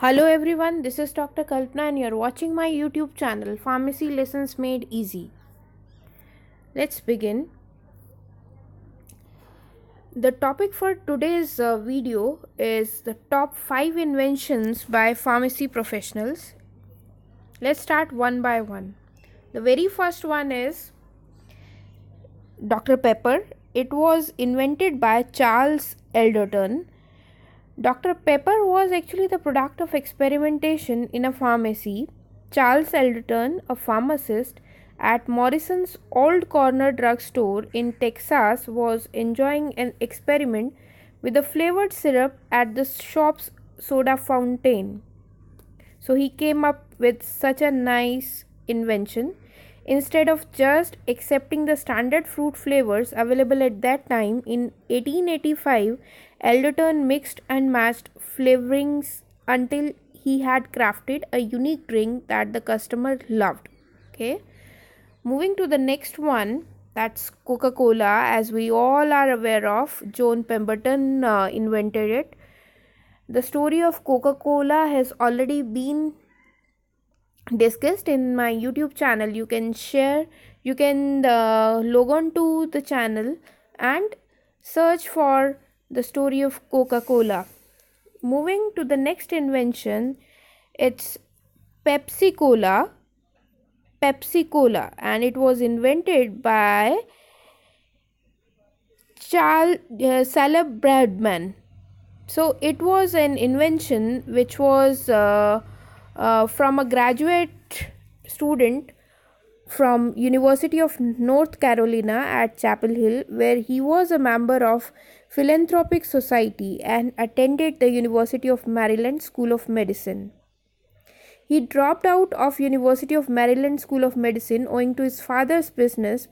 Hello everyone, this is Dr. Kalpana and you're watching my YouTube channel Pharmacy Lessons Made Easy. Let's begin. The topic for today's video is the top 5 inventions by pharmacy professionals. Let's start one by one. The very first one is Dr. Pepper. It was invented by Charles Alderton. Dr. Pepper was actually the product of experimentation in a pharmacy. Charles Alderton, a pharmacist at Morrison's Old Corner drugstore in Texas, was enjoying an experiment with a flavored syrup at the shop's soda fountain. So he came up with such a nice invention. Instead of just accepting the standard fruit flavors available at that time, in 1885, Alderton mixed and matched flavorings until he had crafted a unique drink that the customer loved. Okay, moving to the next one, that's Coca-Cola. As we all are aware of, John Pemberton invented it. The story of Coca-Cola has already been discussed in my YouTube channel. You can log on to the channel and search for the story of Coca-Cola. Moving to the next invention, it's Pepsi-Cola, and it was invented by Caleb Bradman. So it was an invention which was from a graduate student from University of North Carolina at Chapel Hill, where he was a member of Philanthropic Society and attended the University of Maryland School of Medicine. He dropped out of University of Maryland School of Medicine owing to his father's business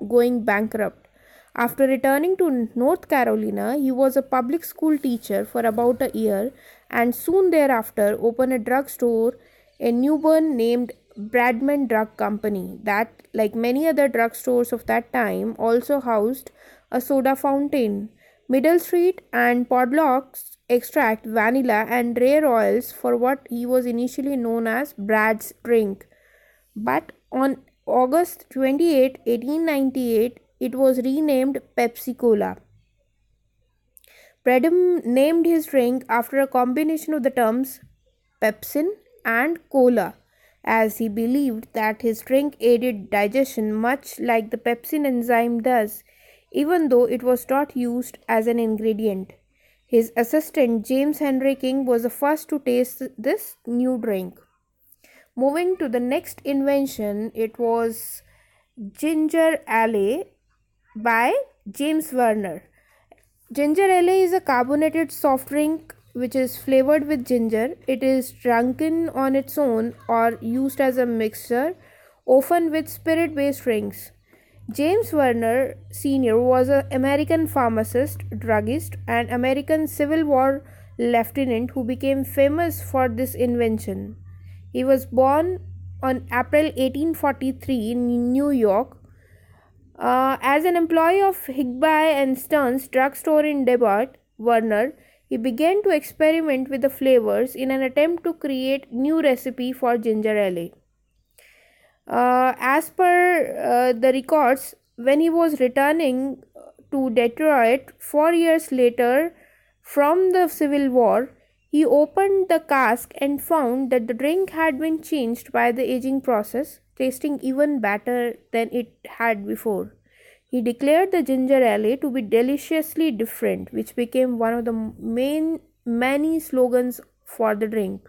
going bankrupt. After returning to North Carolina, he was a public school teacher for about a year and soon thereafter opened a drugstore in New Bern named Bradman Drug Company that, like many other drugstores of that time, also housed a soda fountain. Middle Street and Podlocks extract vanilla and rare oils for what he was initially known as Brad's drink. But on August 28, 1898, it was renamed Pepsi-Cola. Bradham named his drink after a combination of the terms pepsin and cola, as he believed that his drink aided digestion much like the pepsin enzyme does, even though it was not used as an ingredient. His assistant James Henry King was the first to taste this new drink. Moving to the next invention, it was ginger ale by James VERNOR. Ginger ale is a carbonated soft drink which is flavored with ginger. It is drunken on its own or used as a mixture, often with spirit-based drinks. James VERNOR Sr. was an American pharmacist, druggist, and American Civil War lieutenant who became famous for this invention. He was born on April 1843 in New York. As an employee of Higbie and Stern's drugstore in Detroit, Werner, he began to experiment with the flavors in an attempt to create new recipe for ginger ale. As per the records, when he was returning to Detroit 4 years later from the Civil War, he opened the cask and found that the drink had been changed by the aging process, tasting even better than it had before. He declared the ginger ale to be deliciously different, which became one of the many slogans for the drink.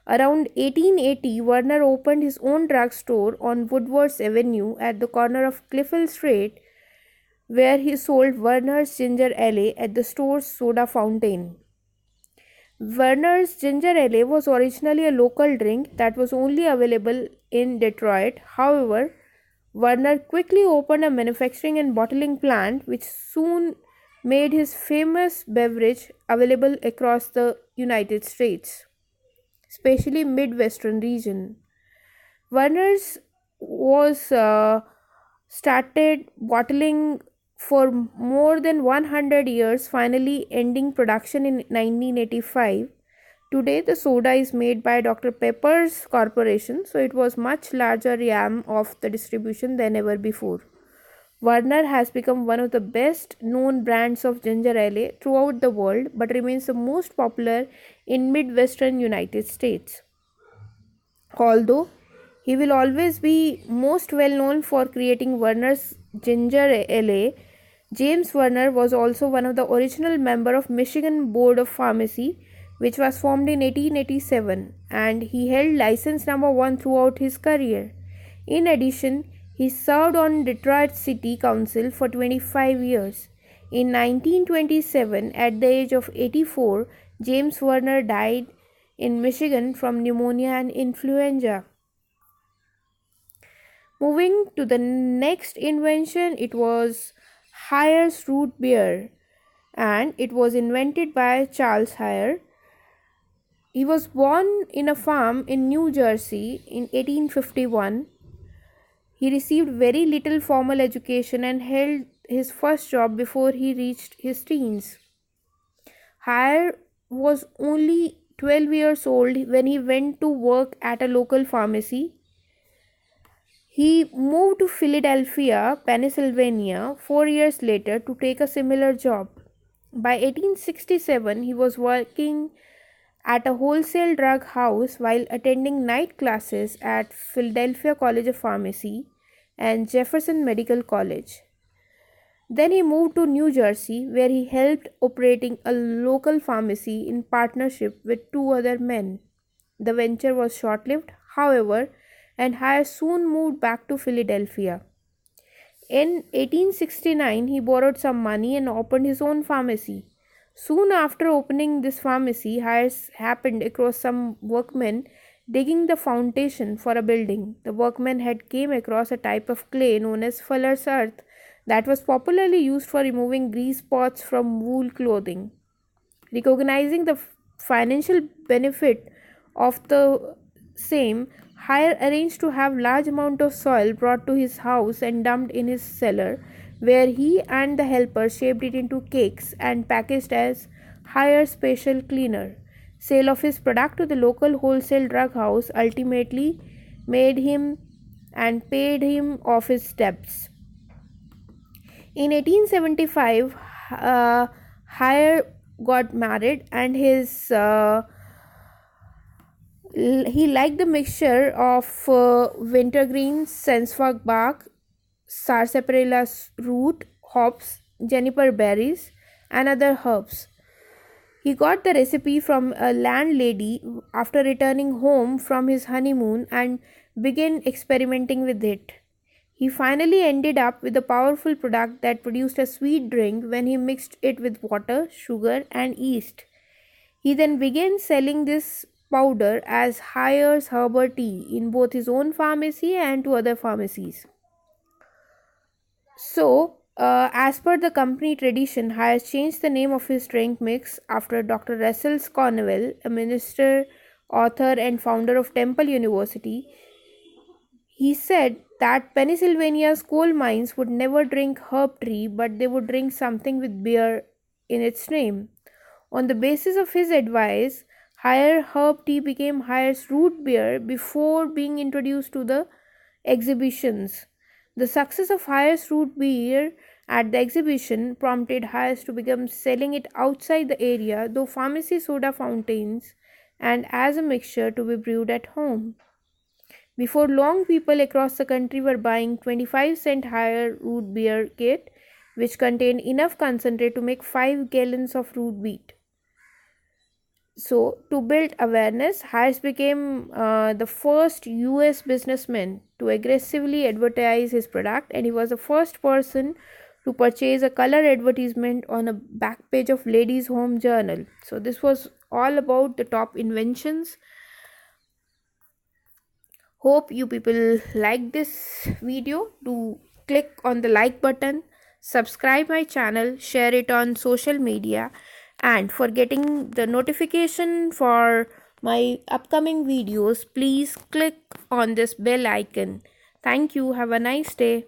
Around 1880, Werner opened his own drugstore on Woodward's Avenue at the corner of Cliffel Street, where he sold Werner's ginger ale at the store's soda fountain. Werner's ginger ale was originally a local drink that was only available in Detroit. However, Werner quickly opened a manufacturing and bottling plant which soon made his famous beverage available across the United States, especially Midwestern region. Werner's was started bottling for more than 100 years, finally ending production in 1985. Today, the soda is made by Dr. Pepper's Corporation, so it was much larger arm of the distribution than ever before. Werner has become one of the best known brands of ginger ale throughout the world, but remains the most popular in Midwestern United States. Although he will always be most well known for creating Werner's ginger ale, James Werner was also one of the original members of Michigan Board of Pharmacy, which was formed in 1887, and he held license number 1 throughout his career. In addition, he served on Detroit City Council for 25 years. In 1927, at the age of 84, James Werner died in Michigan from pneumonia and influenza. Moving to the next invention, it was Hayer's root beer, and it was invented by Charles Hayer. He was born in a farm in New Jersey in 1851. He received very little formal education and held his first job before he reached his teens. Hayer was only 12 years old when he went to work at a local pharmacy. He moved to Philadelphia, Pennsylvania 4 years later to take a similar job. By 1867, he was working at a wholesale drug house while attending night classes at Philadelphia College of Pharmacy and Jefferson Medical College. Then he moved to New Jersey, where he helped operating a local pharmacy in partnership with 2 other men. The venture was short-lived, however, and Hayer soon moved back to Philadelphia. In 1869, he borrowed some money and opened his own pharmacy. Soon after opening this pharmacy, Hayer happened across some workmen digging the foundation for a building. The workmen had came across a type of clay known as fuller's earth that was popularly used for removing grease spots from wool clothing. Recognizing the financial benefit of the same, Hayer arranged to have large amount of soil brought to his house and dumped in his cellar, where he and the helper shaped it into cakes and packaged as Hayer's Special Cleaner. Sale of his product to the local wholesale drug house ultimately made him and paid him off his debts. In 1875, Hayer got married, and he liked the mixture of wintergreen, senfag bark, sarsaparilla root, hops, juniper berries, and other herbs. He got the recipe from a landlady after returning home from his honeymoon and began experimenting with it. He finally ended up with a powerful product that produced a sweet drink when he mixed it with water, sugar, and yeast. He then began selling this powder as Hayer's herbal tea in both his own pharmacy and to other pharmacies. So, as per the company tradition, Hayer changed the name of his drink mix after Dr. Russell Cornwell, a minister, author, and founder of Temple University. He said that Pennsylvania's coal mines would never drink herb tea, but they would drink something with beer in its name. On the basis of his advice, Hayer herb tea became Hayer's root beer before being introduced to the exhibitions. The success of Hayer's root beer at the exhibition prompted Hayers to begin selling it outside the area, though pharmacy soda fountains, and as a mixture to be brewed at home. Before long, people across the country were buying 25-cent Hayer root beer kit, which contained enough concentrate to make 5 gallons of root beer. So, to build awareness, Hayes became the first US businessman to aggressively advertise his product, and he was the first person to purchase a color advertisement on a back page of Ladies' Home Journal. So, this was all about the top inventions. Hope you people like this video. Do click on the like button, subscribe my channel, share it on social media, and for getting the notification for my upcoming videos, please click on this bell icon. Thank you. Have a nice day.